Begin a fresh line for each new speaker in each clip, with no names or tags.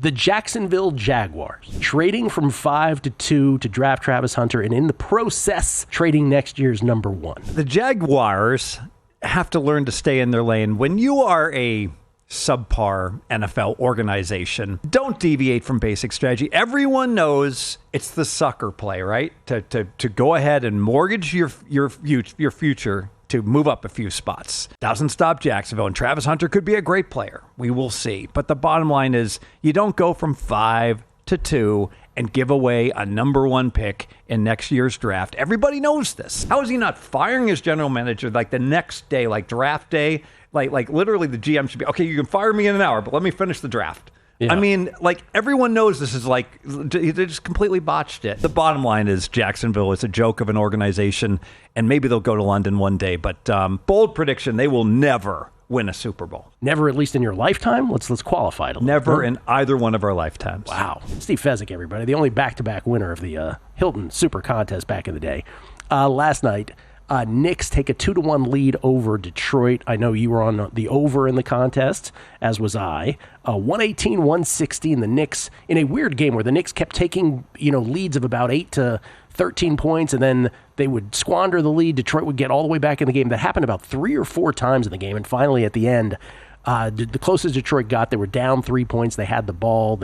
The Jacksonville Jaguars trading from 5 to 2 to draft Travis Hunter, and in the process, trading next year's number 1.
The Jaguars have to learn to stay in their lane. When you are a subpar NFL organization, don't deviate from basic strategy. Everyone knows it's the sucker play, right? To go ahead and mortgage your future to move up a few spots. Doesn't stop Jacksonville, and Travis Hunter could be a great player. We will see. But the bottom line is you don't go from 5 to 2 and give away a number 1 pick in next year's draft. Everybody knows this. How is he not firing his general manager like the next day, like draft day? Like literally the GM should be, okay, you can fire me in an hour, but let me finish the draft. Yeah. I mean, like, everyone knows this is like, they just completely botched it. The bottom line is Jacksonville is a joke of an organization, and maybe they'll go to London one day, but bold prediction, they will never win a Super Bowl.
Never, at least in your lifetime? Let's qualify it a little.
Never in either one of our lifetimes.
Wow. Steve Fezzik, everybody, the only back-to-back winner of the Hilton Super Contest back in the day. Last night, Knicks take a 2-1 lead over Detroit. I know you were on the over in the contest, as was I. 118-116. The Knicks, in a weird game where the Knicks kept taking leads of about 8 to 13 points, and then they would squander the lead. Detroit would get all the way back in the game. That happened about 3 or 4 times in the game, and finally at the end, the closest Detroit got, they were down 3 points. They had the ball.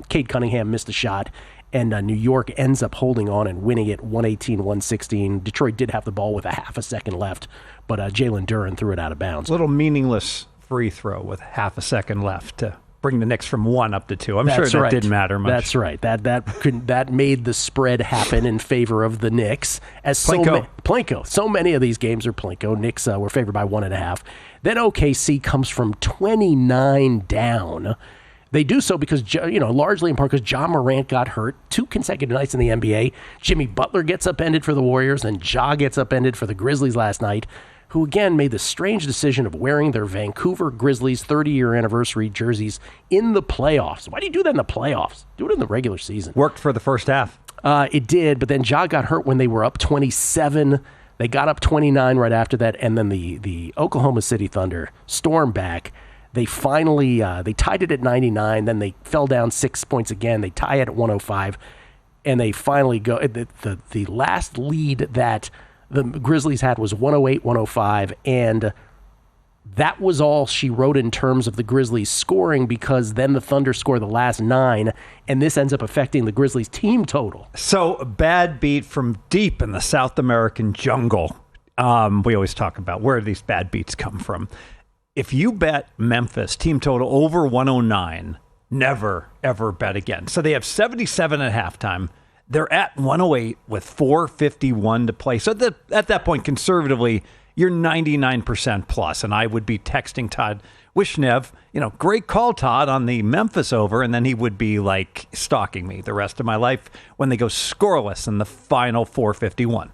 Cade Cunningham missed a shot. And New York ends up holding on and winning it 118-116. Detroit did have the ball with a half a second left, but Jalen Duren threw it out of bounds.
A little meaningless free throw with half a second left to bring the Knicks from 1 up to 2. I'm sure that didn't matter much.
That's right. That made the spread happen in favor of the Knicks. Plinko. So many of these games are Plinko. Knicks were favored by 1.5. Then OKC comes from 29 down. They do so because, largely in part because John Morant got hurt 2 consecutive nights in the NBA. Jimmy Butler gets upended for the Warriors, and Ja gets upended for the Grizzlies last night, who again made the strange decision of wearing their Vancouver Grizzlies 30-year anniversary jerseys in the playoffs. Why do you do that in the playoffs? Do it in the regular season.
Worked for the first half.
It did, but then Ja got hurt when they were up 27. They got up 29 right after that, and then the Oklahoma City Thunder stormed back. They finally, they tied it at 99, then they fell down 6 points again. They tie it at 105, and they finally go. The last lead that the Grizzlies had was 108-105, and that was all she wrote in terms of the Grizzlies scoring, because then the Thunder score the last 9, and this ends up affecting the Grizzlies team total.
So a bad beat from deep in the South American jungle. We always talk about where these bad beats come from. If you bet Memphis team total over 109, never, ever bet again. So they have 77 at halftime. They're at 108 with 4:51 to play. So at that point, conservatively, you're 99% plus. And I would be texting Todd Wishnev, great call, Todd, on the Memphis over. And then he would be like stalking me the rest of my life when they go scoreless in the final 4:51.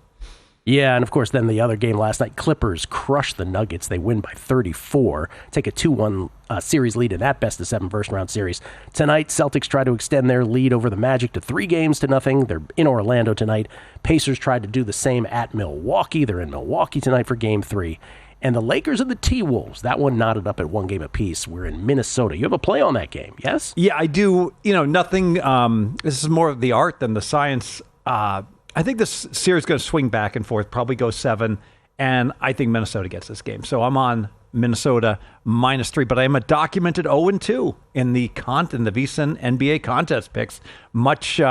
Yeah, and of course, then the other game last night, Clippers crush the Nuggets. They win by 34, take a 2-1 series lead in that best-of-7 first-round series. Tonight, Celtics try to extend their lead over the Magic to 3-0. They're in Orlando tonight. Pacers tried to do the same at Milwaukee. They're in Milwaukee tonight for Game 3. And the Lakers and the T-Wolves, that one knotted up at 1 game apiece. We're in Minnesota. You have a play on that game, yes?
Yeah, I do. Nothing. This is more of the art than the science. I think this series is going to swing back and forth, probably go 7, and I think Minnesota gets this game. So I'm on Minnesota -3, but I am a documented 0-2 in the VSiN NBA contest picks. Much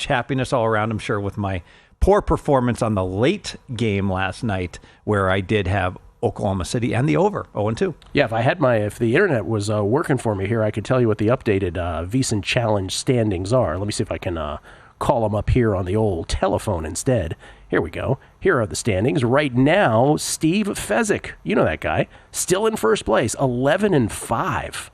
happiness all around, I'm sure, with my poor performance on the late game last night, where I did have Oklahoma City and the over 0-2.
Yeah, if the internet was working for me here, I could tell you what the updated VSiN Challenge standings are. Let me see if I can call them up here on the old telephone instead. Here we go. Here are the standings. Right now, Steve Fezzik, you know that guy, still in first place, 11-5.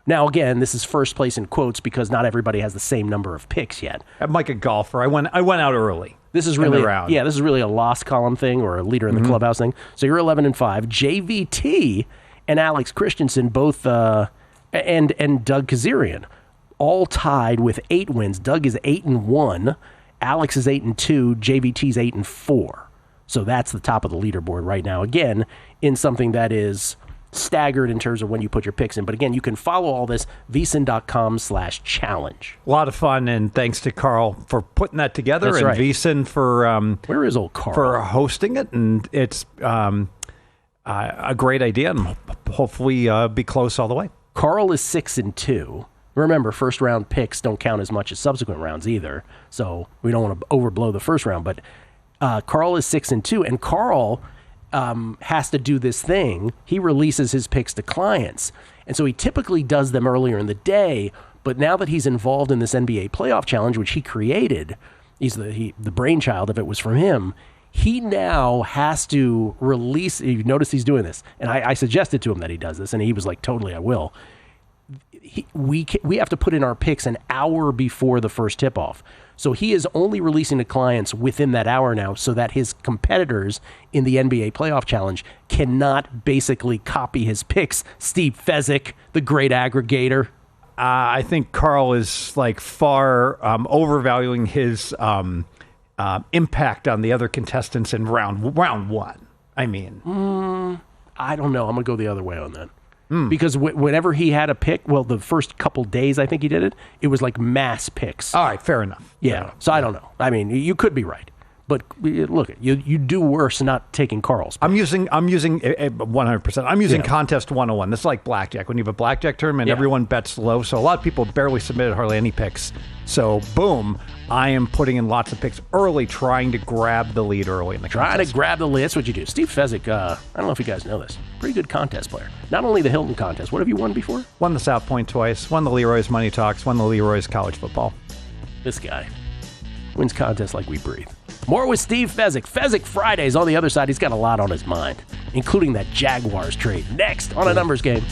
Now, again, this is first place in quotes because not everybody has the same number of picks yet.
I'm like a golfer. I went out early.
This is really a lost column thing or a leader in the clubhouse thing. So you're 11-5. JVT and Alex Christensen both and Doug Kazarian all tied with 8 wins. Doug is 8-1. Alex is 8-2. JVT's 8-4. So that's the top of the leaderboard right now. Again, in something that is staggered in terms of when you put your picks in. But again, you can follow all this, VSiN.com/challenge.
A lot of fun, and thanks to Carl for putting that together.
That's
and
right.
VSiN for
where is old Carl?
For hosting it, and it's a great idea, and hopefully be close all the way.
Carl is 6-2. Remember, first round picks don't count as much as subsequent rounds either, so we don't want to overblow the first round. But Carl is 6-2, and Carl has to do this thing. He releases his picks to clients, and so he typically does them earlier in the day. But now that he's involved in this NBA playoff challenge, which he created, he's the brainchild of it was from him. He now has to release. You notice he's doing this, and I suggested to him that he does this, and he was like, "Totally, I will." We have to put in our picks an hour before the first tip-off. So he is only releasing to clients within that hour now so that his competitors in the NBA playoff challenge cannot basically copy his picks. Steve Fezzik, the great aggregator.
I think Carl is like far overvaluing his impact on the other contestants in round one. I mean,
I don't know. I'm going to go the other way on that. Because whenever he had a pick, well, the first couple days I think he did it, it was like mass picks.
All right, fair enough.
Yeah, so I don't know. I mean, you could be right. But look, you do worse not taking Carl's pick.
I'm using 100%. I'm using Contest 101. This is like blackjack. When you have a blackjack tournament, everyone bets low. So a lot of people barely submitted hardly any picks. So boom, I am putting in lots of picks early, trying to grab the lead early in the contest.
Trying to grab the lead. That's what you do. Steve Fezzik, I don't know if you guys know this, pretty good contest player. Not only the Hilton contest. What have you won before?
Won the South Point twice. Won the Leroy's Money Talks. Won the Leroy's College Football.
This guy wins contests like we breathe. More with Steve Fezzik. Fezzik Fridays on the other side. He's got a lot on his mind, including that Jaguars trade. Next on A Numbers Game.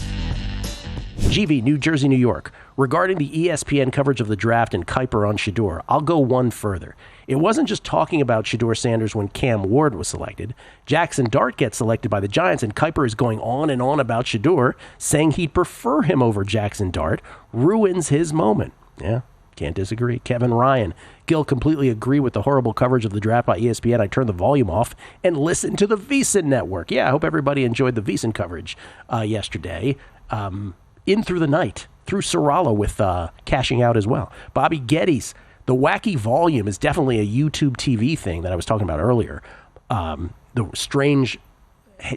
GV, New Jersey, New York. Regarding the ESPN coverage of the draft and Kuyper on Shedeur, I'll go one further. It wasn't just talking about Shedeur Sanders when Cam Ward was selected. Jackson Dart gets selected by the Giants, and Kuyper is going on and on about Shedeur, saying he'd prefer him over Jackson Dart. Ruins his moment. Yeah. Can't disagree. Kevin Ryan. Gil, completely agree with the horrible coverage of the draft by ESPN. I turned the volume off and listened to the VSiN network. Yeah, I hope everybody enjoyed the VSiN coverage yesterday. In through the night, through Sorala with cashing out as well. Bobby Geddes. The wacky volume is definitely a YouTube TV thing that I was talking about earlier. The strange,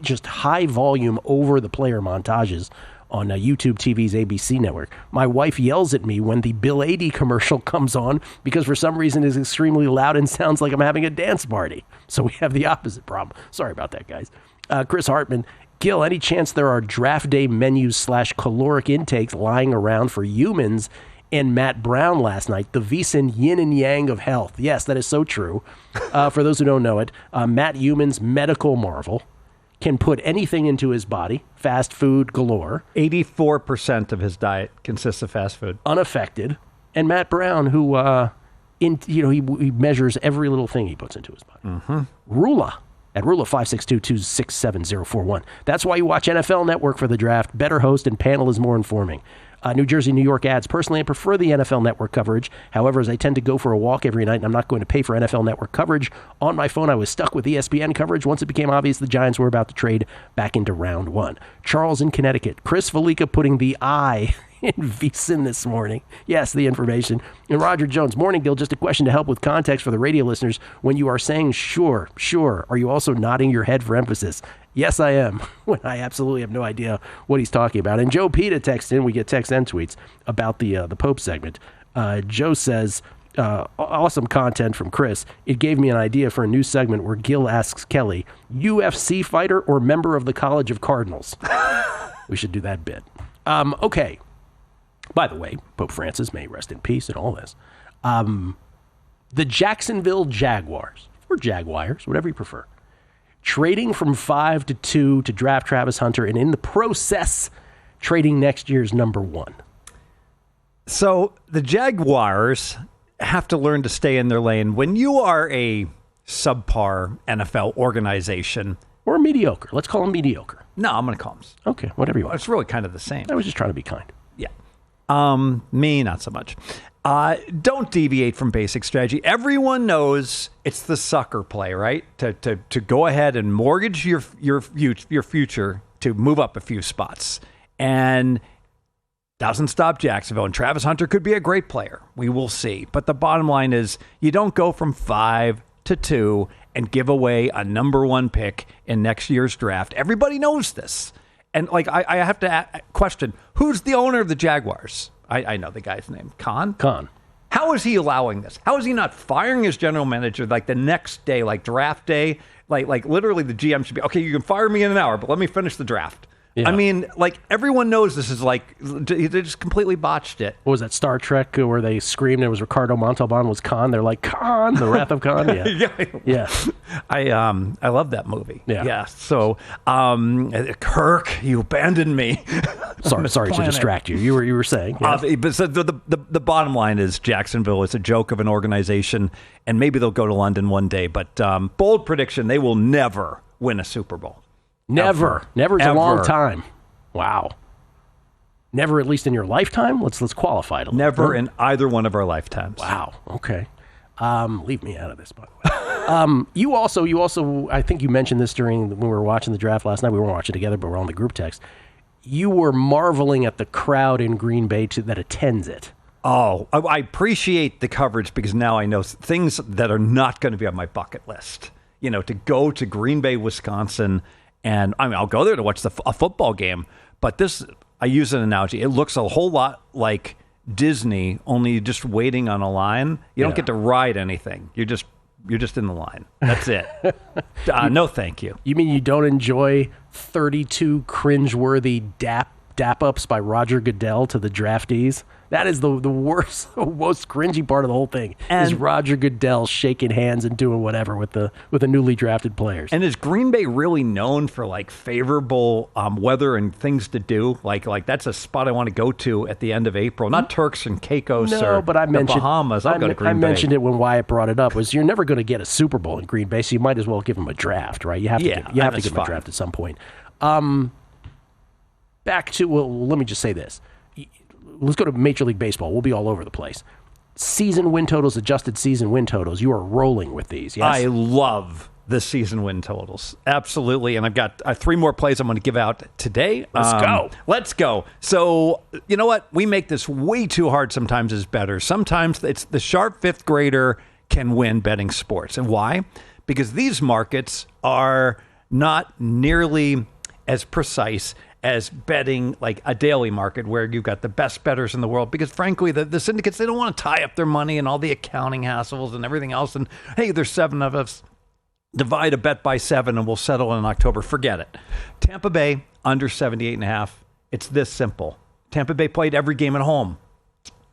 just high volume over the player montages on YouTube TV's ABC network. My wife yells at me when the Bill 80 commercial comes on because for some reason it's extremely loud and sounds like I'm having a dance party. So we have the opposite problem. Sorry about that, guys. Chris Hartman. Gil, any chance there are draft day menus / caloric intakes lying around for humans and Matt Brown last night? The VSiN yin and yang of health. Yes, that is so true. For those who don't know it, Matt Human's medical marvel. Can put anything into his body, fast food galore.
84% of his diet consists of fast food.
Unaffected. And Matt Brown, who, he measures every little thing he puts into his body.
Mm-hmm.
Rula, at Rula 562-267-041. That's why you watch NFL Network for the draft. Better host and panel is more informing. New Jersey, New York ads. Personally, I prefer the NFL Network coverage. However, as I tend to go for a walk every night, and I'm not going to pay for NFL Network coverage. On my phone, I was stuck with ESPN coverage once it became obvious the Giants were about to trade back into round one. Charles in Connecticut. Chris Valika putting the I in VSiN this morning. Yes, the information. And Roger Jones. Morning, Gil. Just a question to help with context for the radio listeners. When you are saying sure, are you also nodding your head for emphasis? Yes, I am. When I absolutely have no idea what he's talking about. And Joe Pita texts in. We get texts and tweets about the Pope segment. Joe says, awesome content from Chris. It gave me an idea for a new segment where Gil asks Kelly, UFC fighter or member of the College of Cardinals? We should do that bit. Okay. By the way, Pope Francis, may rest in peace and all this. The Jacksonville Jaguars, or Jaguars, whatever you prefer, trading from 5 to 2 to draft Travis Hunter, and in the process, trading next year's number 1.
So the Jaguars have to learn to stay in their lane. When you are a subpar NFL organization.
Or mediocre. Let's call them mediocre.
No, I'm going to call them.
Okay, whatever you want.
It's really kind of the same.
I was just trying to be kind.
Yeah. Me, not so much. Don't deviate from basic strategy. Everyone knows it's the sucker play, right? To go ahead and mortgage your future to move up a few spots. And doesn't stop Jacksonville. And Travis Hunter could be a great player. We will see. But the bottom line is you don't go from 5 to 2 and give away a number 1 pick in next year's draft. Everybody knows this. And like I have to question, who's the owner of the Jaguars? I know the guy's name. Khan? How is he allowing this? How is he not firing his general manager like the next day, like draft day? Like literally the GM should be, okay, you can fire me in an hour, but let me finish the draft. Yeah. I mean, like, everyone knows this is like, they just completely botched it.
What was that, Star Trek, where they screamed it was Ricardo Montalban was Khan? They're like, Khan, the Wrath of Khan? Yeah.
I love that movie.
Yeah.
So, Kirk, you abandoned me.
Sorry to distract you. You were saying. Yeah.
But so the bottom line is Jacksonville is a joke of an organization, and maybe they'll go to London one day. But bold prediction, they will never win a Super Bowl.
Never is a long time. Wow. Never, at least in your lifetime? Let's qualify it a little.
Never in either one of our lifetimes.
Wow. Okay. Leave me out of this, by the way. You also, I think you mentioned this when we were watching the draft last night. We weren't watching together, but we're on the group text. You were marveling at the crowd in Green Bay that attends it.
Oh, I appreciate the coverage because now I know things that are not going to be on my bucket list. You know, to go to Green Bay, Wisconsin. And I mean, I'll go there to watch a football game, but I use an analogy. It looks a whole lot like Disney, only just waiting on a line. You don't get to ride anything. You're just in the line. That's it. No, thank you.
You mean you don't enjoy 32 cringeworthy dap-ups by Roger Goodell to the draftees? That is the worst, most cringy part of the whole thing. Is Roger Goodell shaking hands and doing whatever with the newly drafted players.
And is Green Bay really known for like favorable weather and things to do? Like that's a spot I want to go to at the end of April. Not Turks and Caicos or the Bahamas. I'll go to Green Bay.
I mentioned it when Wyatt brought it up. Was you're never going to get a Super Bowl in Green Bay, so you might as well give them a draft, right? You have to give them a draft at some point. Back to let me just say this. Let's go to Major League Baseball. We'll be all over the place. Season win totals, adjusted season win totals. You are rolling with these, yes?
I love the season win totals. Absolutely. And I've got 3 more plays I'm going to give out today. Let's go. So, you know what? We make this way too hard sometimes as bettors. Sometimes it's the sharp 5th grader can win betting sports. And why? Because these markets are not nearly as precise as betting like a daily market where you've got the best bettors in the world, because frankly, the syndicates, they don't want to tie up their money and all the accounting hassles and everything else. And hey, there's 7 of us. Divide a bet by 7 and we'll settle in October. Forget it. Tampa Bay under 78.5. It's this simple. Tampa Bay played every game at home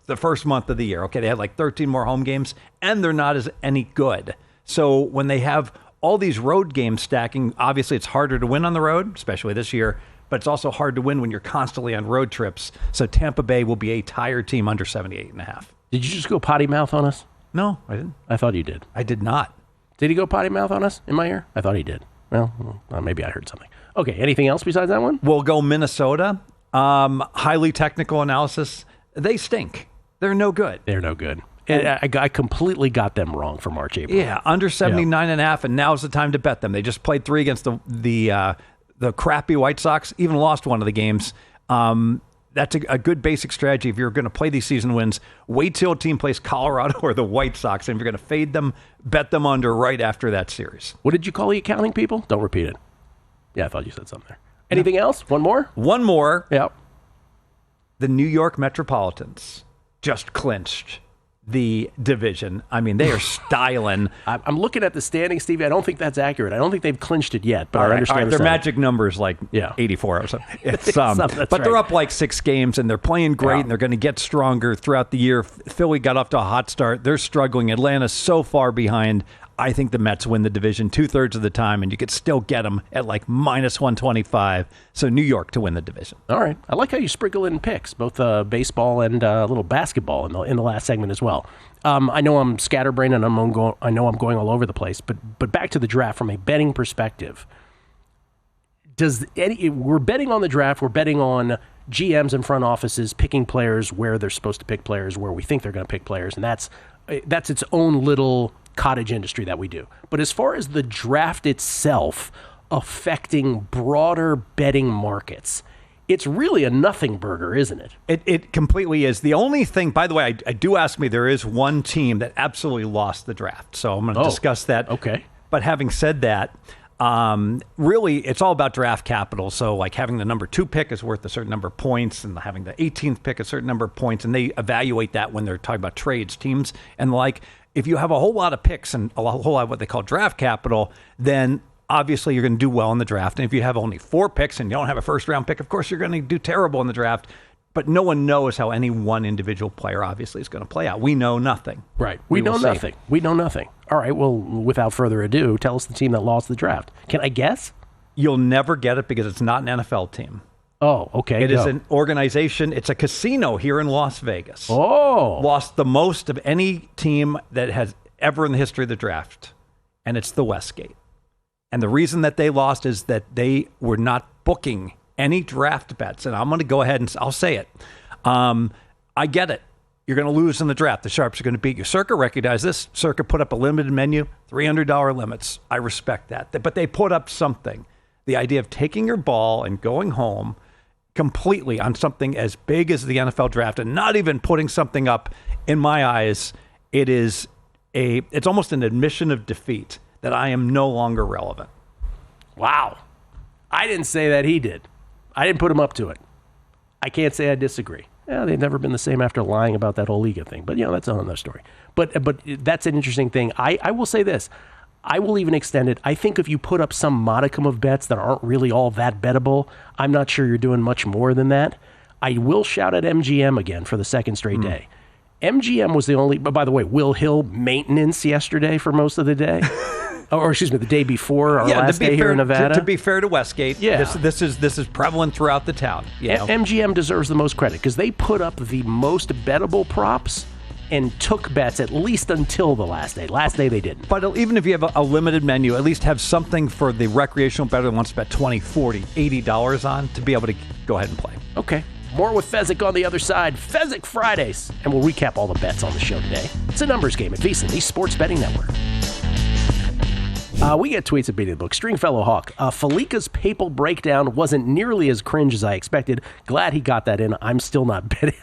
the first month of the year. Okay, they had like 13 more home games and they're not as any good. So when they have all these road games stacking, obviously it's harder to win on the road, especially this year. But it's also hard to win when you're constantly on road trips. So Tampa Bay will be a tired team under 78.5.
Did you just go potty mouth on us?
No, I didn't.
I thought you did.
I did not.
Did he go potty mouth on us in my ear? I thought he did. Well, maybe I heard something. Okay, anything else besides that one?
We'll go Minnesota. Highly technical analysis. They stink. They're no good.
They're no good. I completely got them wrong for March, April.
Yeah, under 79.5, and now's the time to bet them. They just played 3 against the crappy White Sox, even lost one of the games. That's a good basic strategy. If you're going to play these season wins, wait till a team plays Colorado or the White Sox. And if you're going to fade them, bet them under right after that series.
What did you call the accounting people? Don't repeat it. Yeah, I thought you said something there. Anything else? One more?
One more.
Yep.
The New York Metropolitans just clinched the division. I mean, they are styling.
I'm looking at the standings, Stevie. I don't think that's accurate. I don't think they've clinched it yet, but I understand.
Their magic number's like 84 or something. It's but they're up like 6 games, and they're playing great, and they're going to get stronger throughout the year. Philly got off to a hot start. They're struggling. Atlanta's so far behind. I think the Mets win the division 2/3 of the time, and you could still get them at like -125. So New York to win the division.
All right. I like how you sprinkle in picks, both baseball and a little basketball in the last segment as well. I know I'm scatterbrained and I know I'm going all over the place, but back to the draft from a betting perspective. We're betting on the draft. We're betting on GMs and front offices picking players where they're supposed to pick players, where we think they're going to pick players, and that's its own little cottage industry that we do. But as far as the draft itself, affecting broader betting markets. It's really a nothing burger, isn't it?
It completely is. The only thing, by the way, I do ask me, there is one team that absolutely lost the draft. So I'm going to discuss that.
Okay.
But having said that, really, it's all about draft capital. So like having the number 2 pick is worth a certain number of points, and having the 18th pick a certain number of points. And they evaluate that when they're talking about trades, teams. And like, if you have a whole lot of picks and a whole lot of what they call draft capital, then obviously you're going to do well in the draft. And if you have only 4 picks and you don't have a first round pick, of course you're going to do terrible in the draft. But no one knows how any one individual player obviously is going to play out. We know nothing.
Right. We know nothing. We know nothing. All right. Well, without further ado, tell us the team that lost the draft. Can I guess?
You'll never get it because it's not an NFL team.
Oh, okay.
It is an organization. It's a casino here in Las Vegas.
Oh.
Lost the most of any team that has ever in the history of the draft. And it's the Westgate. And the reason that they lost is that they were not booking any draft bets. And I'm going to go ahead and I'll say it. I get it. You're going to lose in the draft. The Sharps are going to beat you. Circa recognized this. Circa put up a limited menu, $300 limits. I respect that. But they put up something. The idea of taking your ball and going home completely on something as big as the NFL draft and not even putting something up, in my eyes, it's almost an admission of defeat that I am no longer relevant.
Wow. I didn't say that, he did. I didn't put him up to it. I can't say I disagree. Yeah, they've never been the same after lying about that whole Liga thing. But, that's another story. But that's an interesting thing. I will say this. I will even extend it. I think if you put up some modicum of bets that aren't really all that bettable, I'm not sure you're doing much more than that. I will shout at MGM again for the second straight day. MGM was the only, but by the way, Will Hill maintenance yesterday for most of the day. Or excuse me, the day before our last day here in Nevada.
To be fair to Westgate, this is prevalent throughout the town.
MGM deserves the most credit because they put up the most bettable props and took bets at least until the last day. Last day they didn't.
But even if you have a limited menu, at least have something for the recreational bettor that wants to bet $20, $40, $80 on to be able to go ahead and play.
Okay. More with Fezzik on the other side. Fezzik Fridays. And we'll recap all the bets on the show today. It's a numbers game at VSiN, the Sports Betting Network. We get tweets at Beating the Book. Stringfellow Hawk. Falika's papal breakdown wasn't nearly as cringe as I expected. Glad he got that in. I'm still not betting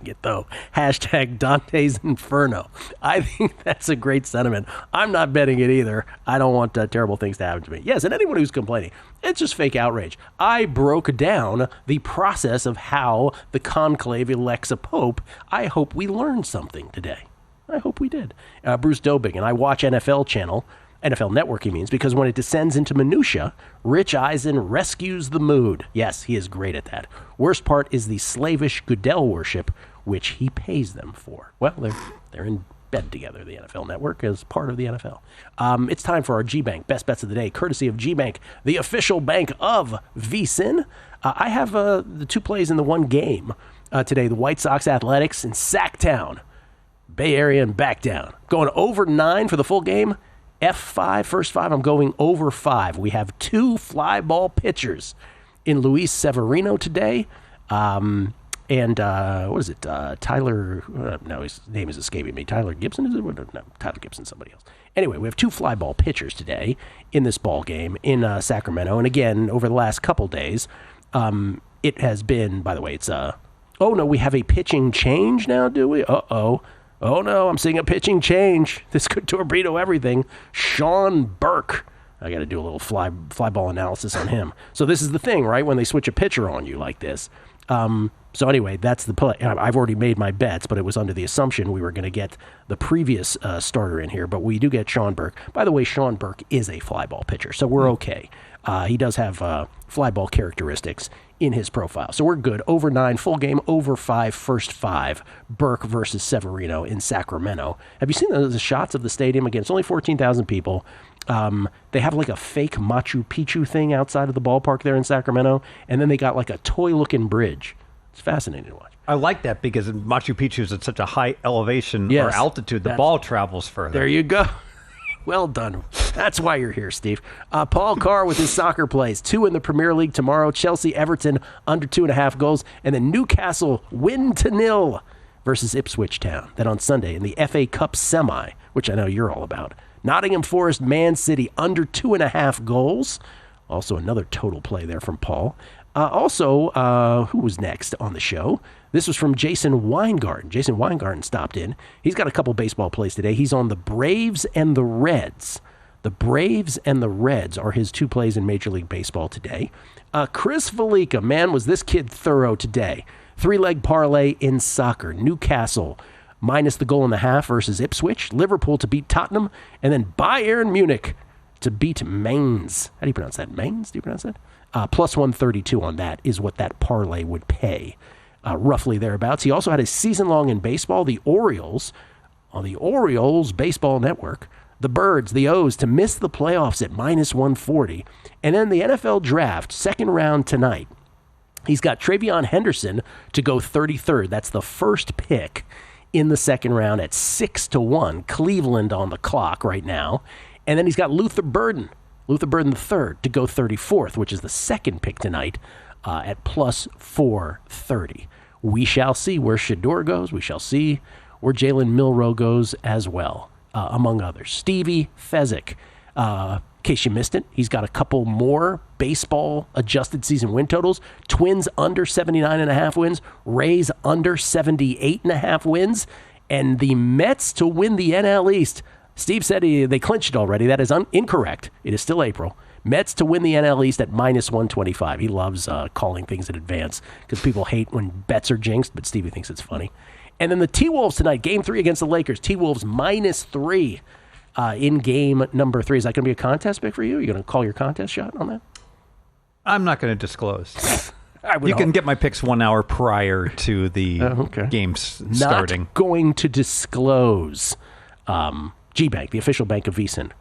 it though. Hashtag Dante's Inferno. I think that's a great sentiment. I'm not betting it either. I don't want terrible things to happen to me. Yes, and anyone who's complaining, it's just fake outrage. I broke down the process of how the conclave elects a pope. I hope we learned something today. I hope we did. Bruce Dobing, and I watch NFL Channel. NFL Network, he means, because when it descends into minutia, Rich Eisen rescues the mood. Yes, he is great at that. Worst part is the slavish Goodell worship, which he pays them for. Well, they're in bed together, the NFL Network, as part of the NFL. It's time for our G-Bank Best Bets of the Day, courtesy of G-Bank, the official bank of VSiN. I have the 2 plays in the 1 game today, the White Sox Athletics in Sacktown, Bay Area and back down. Going over 9 for the full game. F5, first 5, I'm going over 5. We have 2 fly ball pitchers in Luis Severino today. And what is it? Tyler, no, his name is escaping me. Tyler Gibson, is it? No, Tyler Gibson, somebody else. Anyway, we have 2 fly ball pitchers today in this ball game in Sacramento. And again, over the last couple days, it has been, by the way, it's, oh no, we have a pitching change now, do we? Uh-oh. Oh, no, I'm seeing a pitching change. This could torpedo everything. Sean Burke. I got to do a little fly ball analysis on him. So this is the thing, right, when they switch a pitcher on you like this. So anyway, that's the play. I've already made my bets, but it was under the assumption we were going to get the previous starter in here. But we do get Sean Burke. By the way, Sean Burke is a fly ball pitcher, so we're okay. He does have fly ball characteristics in his profile. So we're good. Over 9, full game, over 5, first 5. Burke versus Severino in Sacramento. Have you seen the shots of the stadium? Again, it's only 14,000 people. They have like a fake Machu Picchu thing outside of the ballpark there in Sacramento. And then they got like a toy-looking bridge. It's fascinating to watch.
I like that because Machu Picchu is at such a high elevation or altitude, the ball travels further.
There you go. Well done. That's why you're here, Steve. Paul Carr with his soccer plays. 2 in the Premier League tomorrow. Chelsea, Everton, under 2.5 goals. And then Newcastle, win to 0 versus Ipswich Town. Then on Sunday in the FA Cup semi, which I know you're all about, Nottingham Forest, Man City, under 2.5 goals. Also another total play there from Paul. Who was next on the show? This was from Jason Weingarten. Jason Weingarten stopped in. He's got a couple baseball plays today. He's on the Braves and the Reds. The Braves and the Reds are his 2 plays in Major League Baseball today. Chris Valika, man, was this kid thorough today. 3-leg parlay in soccer. Newcastle minus the goal and a half versus Ipswich. Liverpool to beat Tottenham. And then Bayern Munich to beat Mainz. How do you pronounce that? Mainz? Do you pronounce that? Plus 132 on that is what that parlay would pay. Roughly thereabouts. He also had a season-long in baseball. The Orioles, on the Orioles Baseball Network, the Birds, the O's, to miss the playoffs at minus 140. And then the NFL Draft, second round tonight. He's got Travion Henderson to go 33rd. That's the first pick in the second round at 6-1. Cleveland on the clock right now. And then he's got Luther Burden III to go 34th, which is the second pick tonight at plus 430. We shall see where Shador goes. We shall see where Jalen Milroe goes as well, among others. Stevie Fezzik, in case you missed it, he's got a couple more baseball adjusted season win totals. Twins under 79.5 wins. Rays under 78.5 wins. And the Mets to win the NL East. Steve said they clinched it already. That is incorrect. It is still April. Mets to win the NL East at minus 125. He loves calling things in advance because people hate when bets are jinxed, but Stevie thinks it's funny. And then the T-Wolves tonight, Game 3 against the Lakers. T-Wolves minus 3 in game number 3. Is that going to be a contest pick for you? Are you going to call your contest shot on that?
I'm not going to disclose.
You
can get my picks 1 hour prior to the games starting.
Not going to disclose. G-Bank, the official bank of VSiN,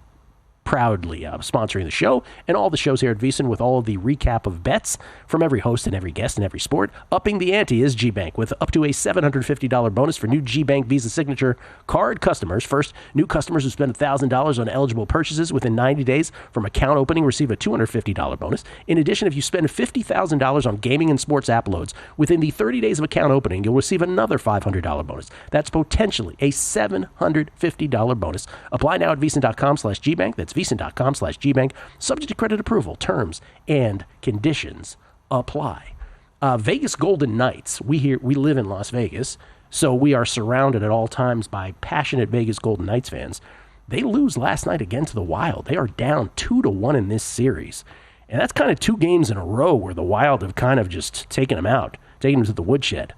proudly sponsoring the show and all the shows here at VSiN with all of the recap of bets from every host and every guest and every sport. Upping the ante is G-Bank with up to a $750 bonus for new G-Bank Visa Signature card customers. First, new customers who spend $1,000 on eligible purchases within 90 days from account opening receive a $250 bonus. In addition, if you spend $50,000 on gaming and sports app loads within the 30 days of account opening, you'll receive another $500 bonus. That's potentially a $750 bonus. Apply now at VSiN.com/GBank. That's VSiN.com/GBank. Subject to credit approval. Terms and conditions apply. Vegas Golden Knights. We live in Las Vegas, so we are surrounded at all times by passionate Vegas Golden Knights fans. They lose last night again to the Wild. They are down 2-1 in this series. And that's kind of 2 games in a row where the Wild have kind of just taken them out, taken them to the woodshed.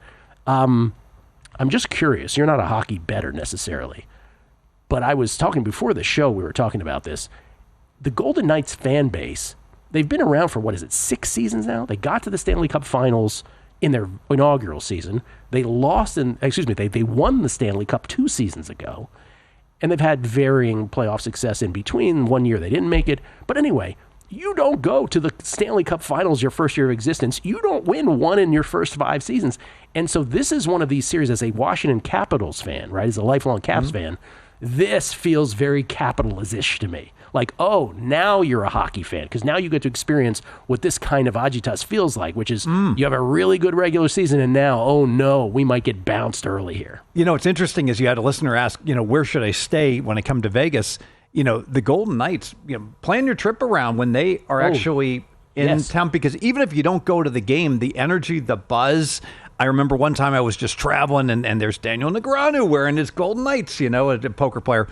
I'm just curious. You're not a hockey bettor necessarily. But I was talking before the show, we were talking about this. The Golden Knights fan base, they've been around for, 6 seasons now? They got to the Stanley Cup Finals in their inaugural season. They won the Stanley Cup 2 seasons ago. And they've had varying playoff success in between. One year they didn't make it. But anyway, you don't go to the Stanley Cup Finals your first year of existence. You don't win one in your first 5 seasons. And so this is one of these series as a Washington Capitals fan, right? As a lifelong Caps fan. This feels very Capitals-ish to me. Like, oh, now you're a hockey fan because now you get to experience what this kind of agitas feels like, which is you have a really good regular season and now, oh no, we might get bounced early here.
You know, what's interesting is you had a listener ask, where should I stay when I come to Vegas? The Golden Knights, plan your trip around when they are actually in town because even if you don't go to the game, the energy, the buzz. I remember one time I was just traveling and there's Daniel Negreanu wearing his Golden Knights, a poker player,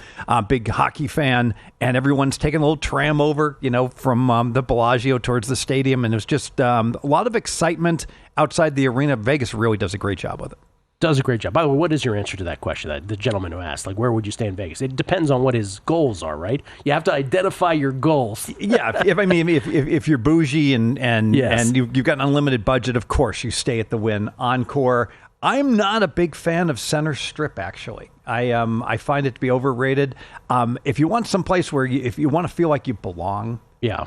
big hockey fan, and everyone's taking a little tram over, from the Bellagio towards the stadium. And it was just a lot of excitement outside the arena. Vegas really does a great job with it.
Does a great job. By the way, what is your answer to that question, the gentleman who asked? Like, where would you stay in Vegas? It depends on what his goals are, right? You have to identify your goals.
Yeah, if you're bougie and you've got an unlimited budget, of course, you stay at the Wynn Encore. I'm not a big fan of Center Strip, actually. I find it to be overrated. If you want someplace where if you want to feel like you belong,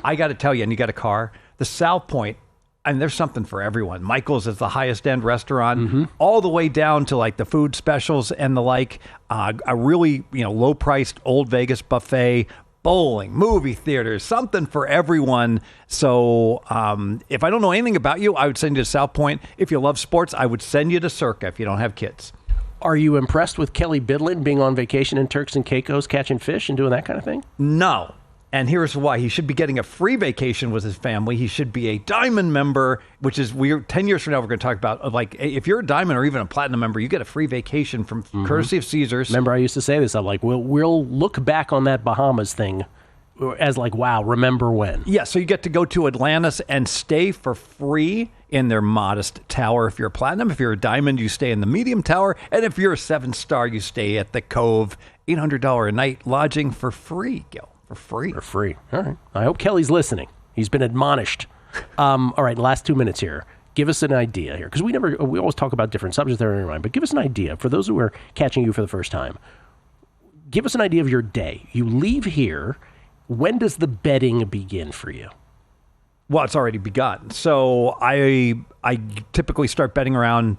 I got to tell you, and you got a car, the South Point. And there's something for everyone. Michael's is the highest end restaurant, all the way down to like the food specials and the like. A really low priced old Vegas buffet, bowling, movie theaters, something for everyone. So if I don't know anything about you, I would send you to South Point. If you love sports, I would send you to Circa if you don't have kids.
Are you impressed with Kelly Bydlon being on vacation in Turks and Caicos, catching fish and doing that kind of thing?
No. And here's why. He should be getting a free vacation with his family. He should be a Diamond member, which is weird. 10 years from now, we're going to talk about, like, if you're a Diamond or even a Platinum member, you get a free vacation from courtesy of Caesars.
Remember, I used to say this. I'm like, we'll look back on that Bahamas thing as like, wow, remember when?
Yeah, so you get to go to Atlantis and stay for free in their modest tower if you're a Platinum. If you're a Diamond, you stay in the medium tower. And if you're a 7-star, you stay at the Cove. $800 a night lodging for free, Gil. For free.
For free. All right. I hope Kelly's listening. He's been admonished. All right, last 2 minutes here. Give us an idea here, because we always talk about different subjects that are in your mind, but give us an idea for those who are catching you for the first time. Give us an idea of your day. You leave here. When does the betting begin for you?
Well, it's already begun. So I typically start betting around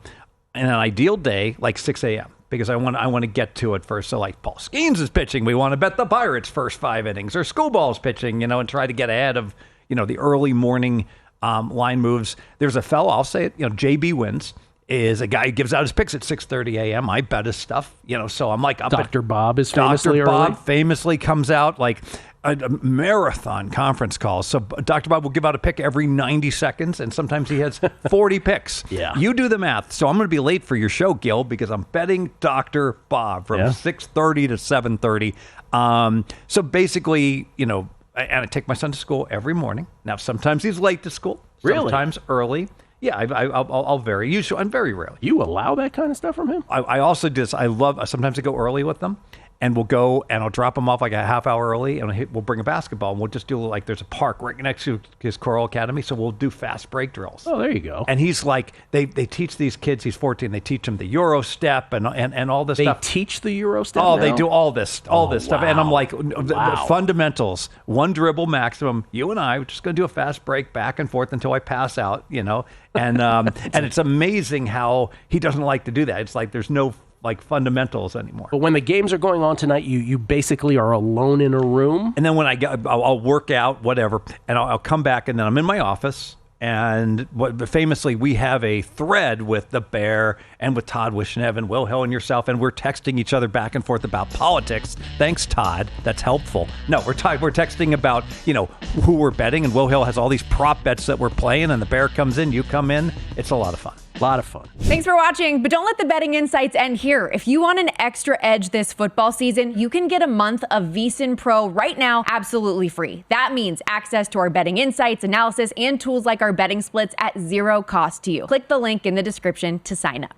in an ideal day, like 6 a.m. because I want to get to it first. So like Paul Skeens is pitching, we want to bet the Pirates first 5 innings, or Schoolball's pitching, and try to get ahead of the early morning line moves. There's a fellow, I'll say it, JB Wins is a guy who gives out his picks at 6:30 a.m. I bet his stuff, so I'm like up.
Dr. Bob is famously
Dr. Bob
early.
famously comes out like a marathon conference calls. So Dr. Bob will give out a pick every 90 seconds, and sometimes he has 40 picks.
Yeah.
You do the math. So I'm going to be late for your show, Gil, because I'm betting Dr. Bob from 6:30 to 7:30. So basically, and I take my son to school every morning. Now, sometimes he's late to school.
Really?
Sometimes early. Yeah, I'll vary. Usually, I'm very rarely.
You allow that kind of stuff from him?
I also do this. Sometimes I go early with them, and we'll go and I'll drop him off like a half hour early, and we'll bring a basketball, and we'll just do like, there's a park right next to his choral academy, so we'll do fast break drills.
Oh, there you go.
And he's like, they teach these kids, he's 14, they teach him the Euro step and all this stuff.
They teach the Euro step
Oh,
now?
they do all this stuff. And I'm like,
Wow.
fundamentals, one dribble maximum. You and I, we're just going to do a fast break back and forth until I pass out, And and it's amazing how he doesn't like to do that. It's like there's no fundamentals anymore.
But when the games are going on tonight, you basically are alone in a room.
And then when I'll work out, whatever, and I'll come back, and then I'm in my office. And famously, we have a thread with the Bear and with Todd Wishnev and Will Hill and yourself, and we're texting each other back and forth about politics. Thanks, Todd. That's helpful. No, we're texting about who we're betting, and Will Hill has all these prop bets that we're playing, and the Bear comes in, you come in. It's a lot of fun.
A lot of fun.
Thanks for watching, but don't let the betting insights end here. If you want an extra edge this football season, you can get a month of VSiN Pro right now, absolutely free. That means access to our betting insights, analysis, and tools like our betting splits at zero cost to you. Click the link in the description to sign up.